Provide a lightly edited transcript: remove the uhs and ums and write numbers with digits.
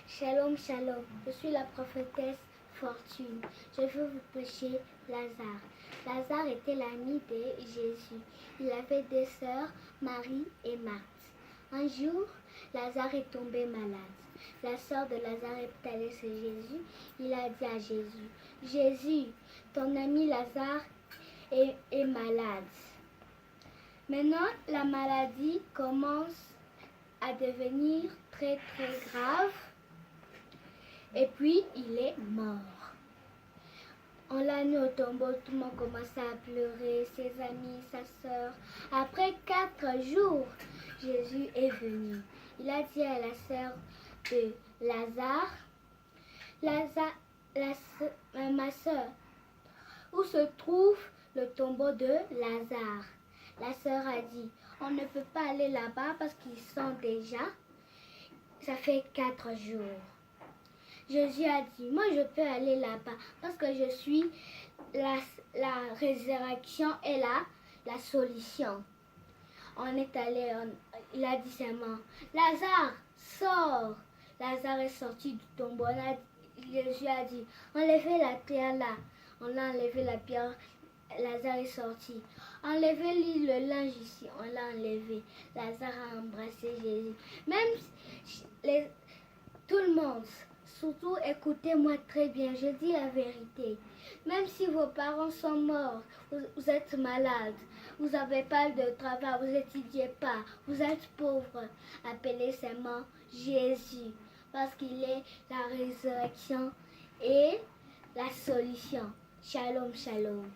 Shalom, shalom. Je suis la prophétesse Fortune. Je veux vous prêcher Lazare. Lazare était l'ami de Jésus. Il avait deux sœurs, Marie et Marthe. Un jour, Lazare est tombé malade. La sœur de Lazare est allée chez Jésus. Il a dit à Jésus, Jésus, ton ami Lazare est malade. Maintenant, la maladie commence à devenir très grave. Et puis, il est mort. On l'a mis au tombeau, tout le monde commençait à pleurer, ses amis, sa sœur. Après 4 jours, Jésus est venu. Il a dit à la sœur de Lazare, ma sœur, où se trouve le tombeau de Lazare? La sœur a dit, on ne peut pas aller là-bas parce qu'ils sont déjà, ça fait 4 jours. Jésus a dit, moi je peux aller là-bas parce que je suis la résurrection et la solution. On est allé, il a dit seulement, Lazare, sors. Lazare est sorti du tombeau. Jésus a dit, enlevez la pierre là. On a enlevé la pierre, Lazare est sorti. Enlevez-lui le linge ici, on l'a enlevé. Lazare a embrassé Jésus. Même tout le monde, surtout écoutez-moi très bien, je dis la vérité. Même si vos parents sont morts, vous êtes malade, vous n'avez pas de travail, vous n'étudiez pas, vous êtes pauvre, appelez seulement Jésus, parce qu'il est la résurrection et la solution. Shalom, shalom.